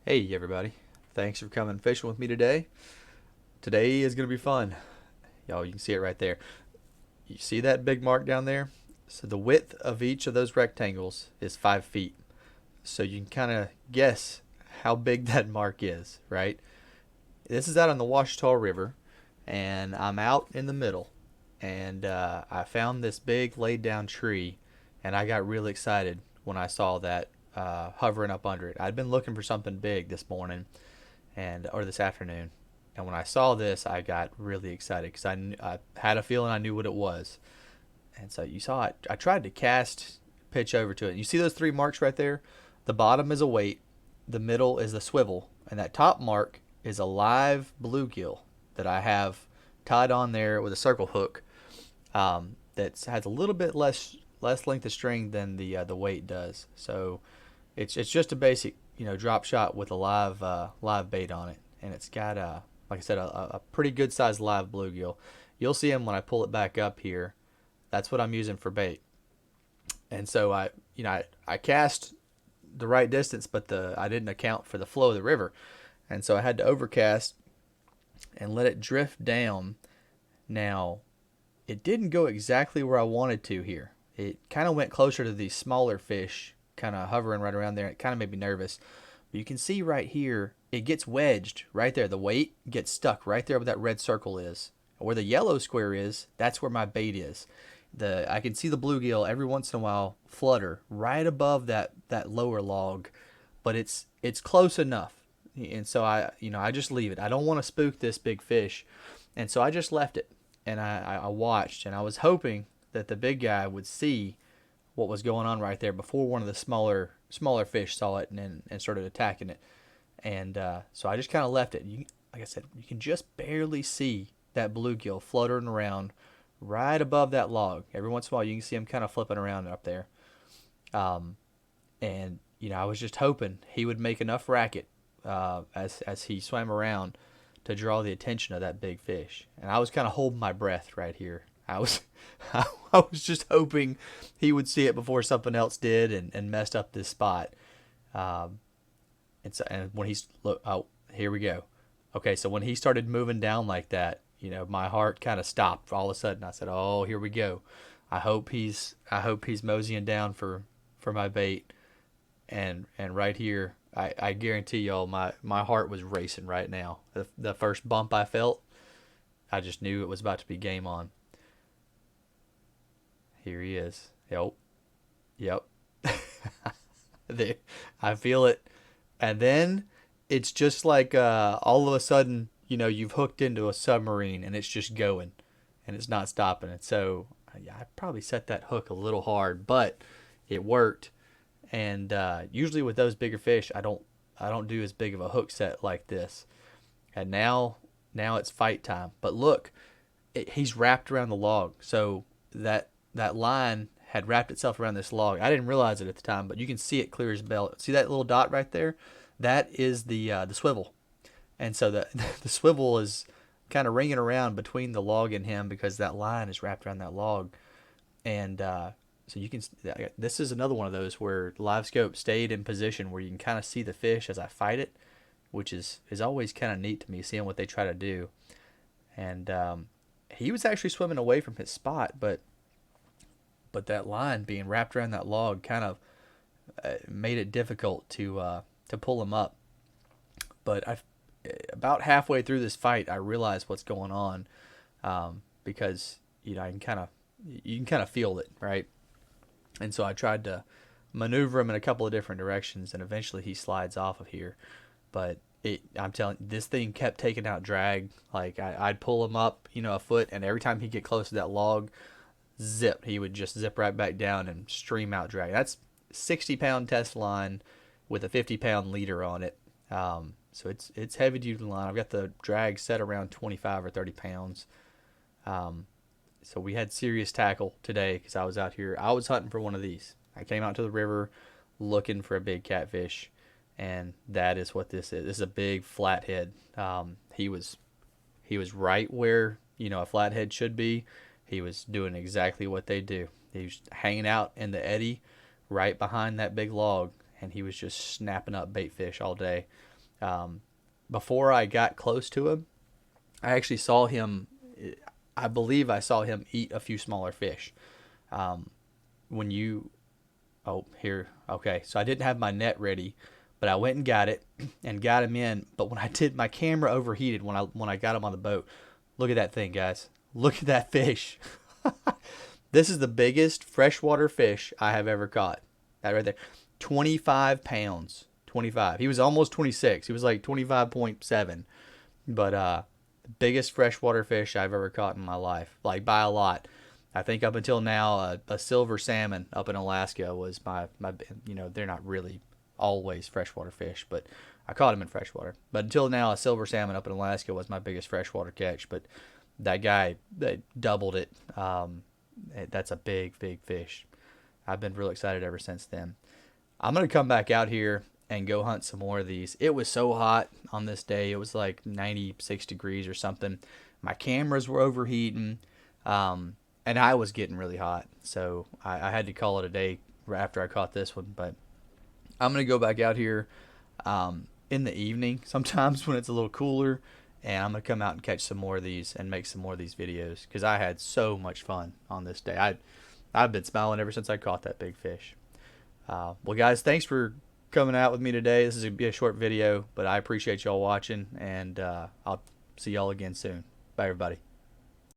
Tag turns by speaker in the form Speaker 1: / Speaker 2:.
Speaker 1: Hey everybody, thanks for coming fishing with me today. Today is going to be fun. Y'all, you can see it right there. You see that big mark down there? So the width of each of those rectangles is 5 feet. So you can kind of guess how big that mark is, right? This is out on the Ouachita River, and I'm out in the middle. And I found this big laid down tree, and I got really excited when I saw that hovering up under it. I'd been looking for something big this morning, and or this afternoon. And when I saw this, I got really excited because I had a feeling I knew what it was. And so you saw it. I tried to cast pitch over to it. You see those three marks right there? The bottom is a weight, the middle is the swivel, and that top mark is a live bluegill that I have tied on there with a circle hook that has a little bit less length of string than the weight does. So it's just a basic drop shot with a live bait on it, and it's got like I said a pretty good sized live bluegill. You'll see him when I pull it back up here. That's what I'm using for bait. And so I cast the right distance, but I didn't account for the flow of the river, and so I had to overcast and let it drift down. Now it didn't go exactly where I wanted to here. It kind of went closer to these smaller fish, kind of hovering right around there. It kind of made me nervous. But you can see right here, it gets wedged right there. The weight gets stuck right there where that red circle is. Where the yellow square is, that's where my bait is. I can see the bluegill every once in a while flutter right above that lower log, but it's close enough. And so I just leave it. I don't want to spook this big fish, and so I just left it. And I watched, and I was hoping that the big guy would see what was going on right there before one of the smaller fish saw it and started attacking it. And so I just kind of left it. Like I said, you can just barely see that bluegill fluttering around right above that log. Every once in a while, you can see him kind of flipping around up there. And I was just hoping he would make enough racket as he swam around to draw the attention of that big fish. And I was kind of holding my breath right here. I was I was just hoping he would see it before something else did and messed up this spot. Um, and when he's look, oh, here we go. Okay, so when he started moving down like that, my heart kind of stopped all of a sudden. I said, "Oh, here we go. I hope he's moseying down for my bait." And right here, I guarantee y'all, my heart was racing right now. The first bump I felt, I just knew it was about to be game on. Here he is. Yep, yep. I feel it, and then it's just like all of a sudden, you've hooked into a submarine and it's just going, and it's not stopping. And so yeah, I probably set that hook a little hard, but it worked. And usually with those bigger fish, I don't do as big of a hook set like this. And now it's fight time. But look, he's wrapped around the log, so that line had wrapped itself around this log. I didn't realize it at the time, but you can see it clear as bell. See that little dot right there? That is the swivel, and so the swivel is kind of ringing around between the log and him because that line is wrapped around that log. And so you can. This is another one of those where LiveScope stayed in position where you can kind of see the fish as I fight it, which is always kind of neat to me, seeing what they try to do. And he was actually swimming away from his spot, but that line being wrapped around that log kind of made it difficult to pull him up. But I about halfway through this fight, I realized what's going on, because I can kind of you can kind of feel it, right? And so I tried to maneuver him in a couple of different directions, and eventually he slides off of here. But I'm telling you, this thing kept taking out drag. Like I'd pull him up, a foot, and every time he'd get close to that log, zip, he would just zip right back down and stream out drag. That's 60-pound test line with a 50-pound leader on it. So it's heavy duty line. I've got the drag set around 25 or 30 pounds. So we had serious tackle today because I was out here. I was hunting for one of these. I came out to the river looking for a big catfish, and that is what this is. This is a big flathead. He was right where a flathead should be. He was doing exactly what they do. He was hanging out in the eddy right behind that big log, and he was just snapping up bait fish all day. Before I got close to him, I actually saw him. I believe I saw him eat a few smaller fish. When you, oh, here, okay. So I didn't have my net ready, but I went and got it and got him in. But when I did, my camera overheated when I got him on the boat. Look at that thing, guys. Look at that fish. This is the biggest freshwater fish I have ever caught. That right there. 25 pounds. 25. He was almost 26. He was like 25.7. But the biggest freshwater fish I've ever caught in my life, like by a lot. I think up until now, a silver salmon up in Alaska was my, they're not really always freshwater fish, but I caught them in freshwater. But until now, a silver salmon up in Alaska was my biggest freshwater catch. But that guy, they doubled it. That's a big, big fish. I've been real excited ever since then. I'm going to come back out here and go hunt some more of these. It was so hot on this day. It was like 96 degrees or something. My cameras were overheating, and I was getting really hot. So I had to call it a day after I caught this one. But I'm going to go back out here in the evening sometimes when it's a little cooler, and I'm going to come out and catch some more of these and make some more of these videos because I had so much fun on this day. I've been smiling ever since I caught that big fish. Well, guys, thanks for coming out with me today. This is going to be a short video, but I appreciate y'all watching, and I'll see y'all again soon. Bye, everybody.